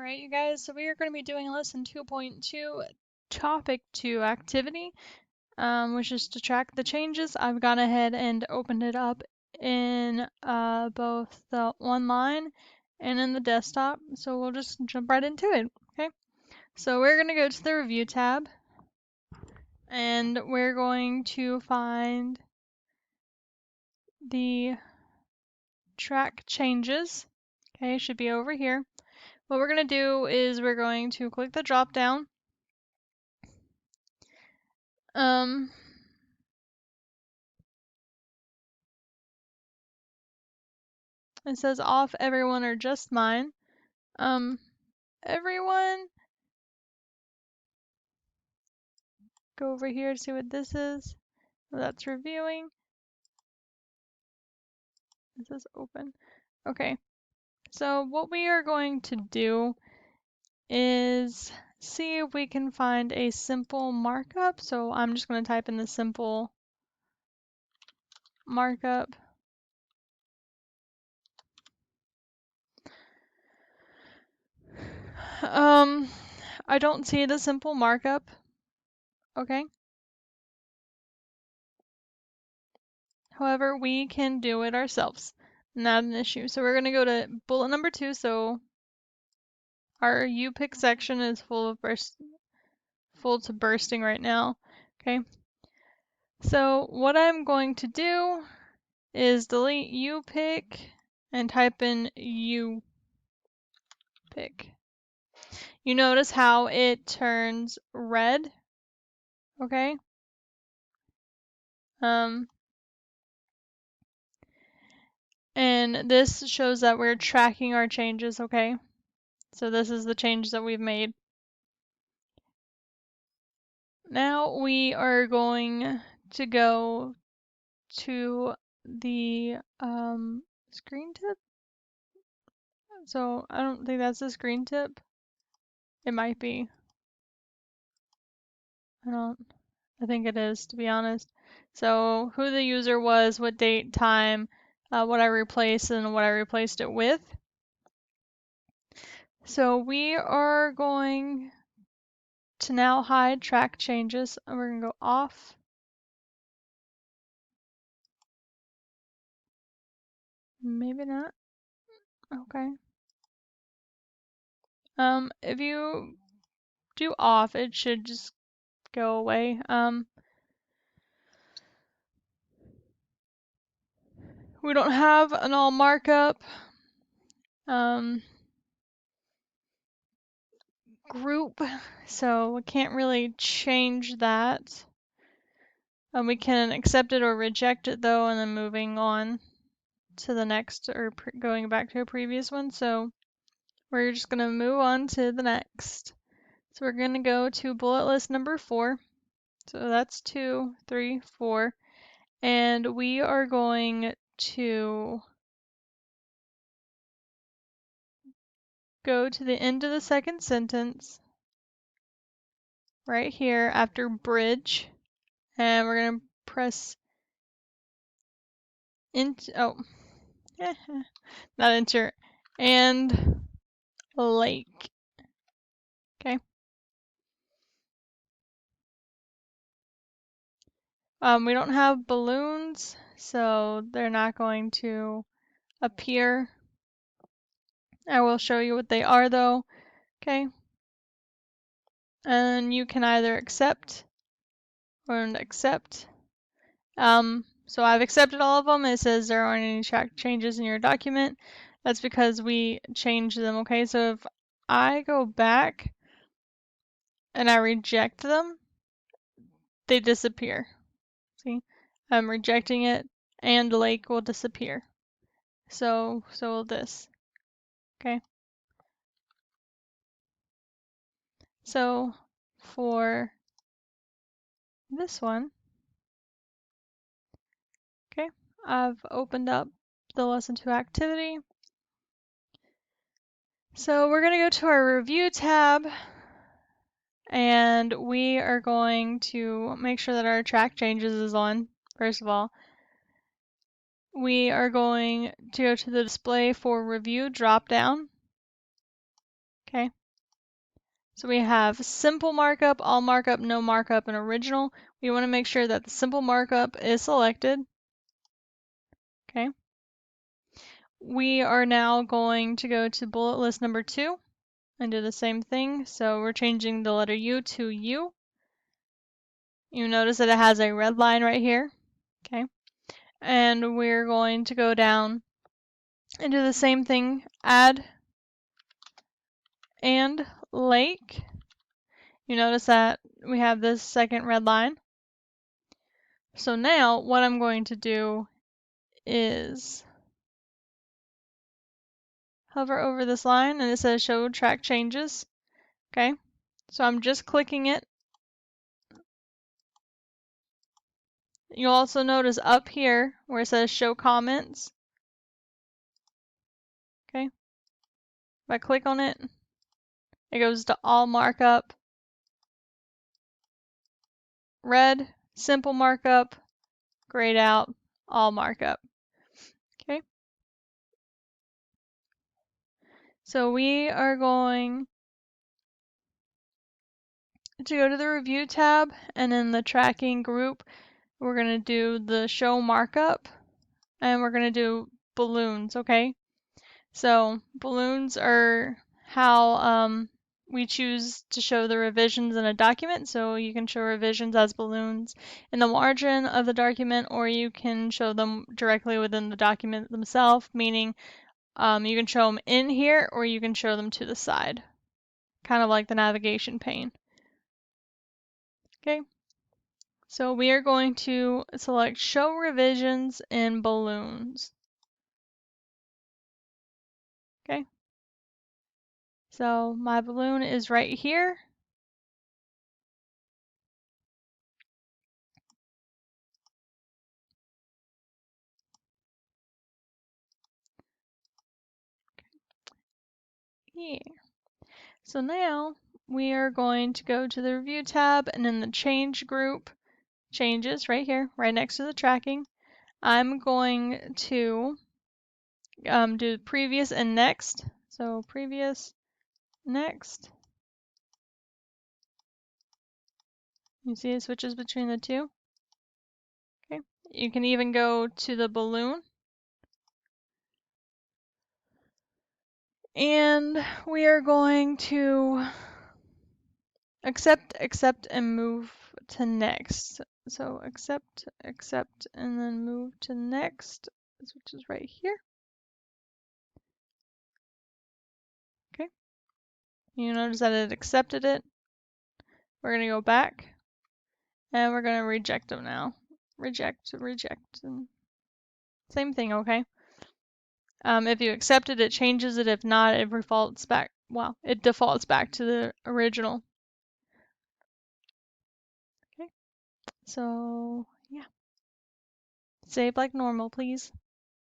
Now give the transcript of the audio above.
Alright, you guys, so we are going to be doing lesson 2.2, topic 2 activity, which is to track the changes. I've gone ahead and opened it up in both the online and in the desktop, so we'll just jump right into it, okay? So we're going to go to the review tab, and we're going to find the track changes, okay, it should be over here. What we're going to do is we're going to click the drop down. It says off everyone or just mine. Everyone, go over here to see what this is. Oh, that's reviewing. This is open. Okay, so what we are going to do is see if we can find a simple markup. So I'm just going to type in the simple markup. I don't see the simple markup. Okay. However, we can do it ourselves. Not an issue. So we're going to go to bullet number 2. So our U pick section is full to bursting right now. Okay. So what I'm going to do is delete U pick and type in U pick. You notice how it turns red. Okay. And this shows that we're tracking our changes. Okay. So this is the changes that we've made. Now we are going to go to the screen tip. So I don't think that's the screen tip. It might be. I think it is, to be honest. So who the user was, what date, time, what I replaced, and what I replaced it with. So we are going to now hide track changes, and we're going to go off. Maybe not. Okay. If you do off, it should just go away. We don't have an all markup group, so we can't really change that. We can accept it or reject it though, and then moving on to the next or going back to a previous one. So we're just going to move on to the next. So we're going to go to bullet list number 4. So that's 2, 3, 4. And we are going to go to the end of the second sentence right here after bridge. And we're going to press not enter, and lake. Okay. We don't have balloons, so they're not going to appear. I will show you what they are though. Okay. And you can either accept or accept. So I've accepted all of them. It says there aren't any track changes in your document. That's because we changed them. Okay, so if I go back and I reject them, they disappear. See, I'm rejecting it, and lake will disappear. So will this. Okay. So for this one, okay, I've opened up the lesson 2 activity. So we're going to go to our review tab, and we are going to make sure that our track changes is on. First of all, we are going to go to the display for review drop down. Okay. So we have simple markup, all markup, no markup, and original. We want to make sure that the simple markup is selected. Okay. We are now going to go to bullet list number 2 and do the same thing. So we're changing the letter U to U. You notice that it has a red line right here. Okay. And we're going to go down and do the same thing, add and lake. You notice that we have this second red line. So now what I'm going to do is hover over this line and it says show track changes. Okay, so I'm just clicking it. You'll also notice up here where it says show comments. Okay, if I click on it, it goes to all markup, red, simple markup, grayed out, all markup. Okay, so we are going to go to the review tab, and in the tracking group we're going to do the show markup, and we're going to do balloons. Okay, so balloons are how we choose to show the revisions in a document. So you can show revisions as balloons in the margin of the document, or you can show them directly within the document themselves, meaning you can show them in here or you can show them to the side, kind of like the navigation pane. Okay, so we are going to select show revisions in balloons. Okay, so my balloon is right here. Yeah. So now we are going to go to the review tab, and in the change group, changes right here, right next to the tracking, I'm going to do previous and next. So previous, next. You see it switches between the two. Okay. You can even go to the balloon. And we are going to accept, and move to next. So accept, and then move to next, which is right here. Okay. You notice that it accepted it. We're going to go back and we're going to reject them now. Reject. And same thing, okay? If you accept it, it changes it. If not, it defaults back. Well, it defaults back to the original. Okay. So, yeah. Save like normal, please.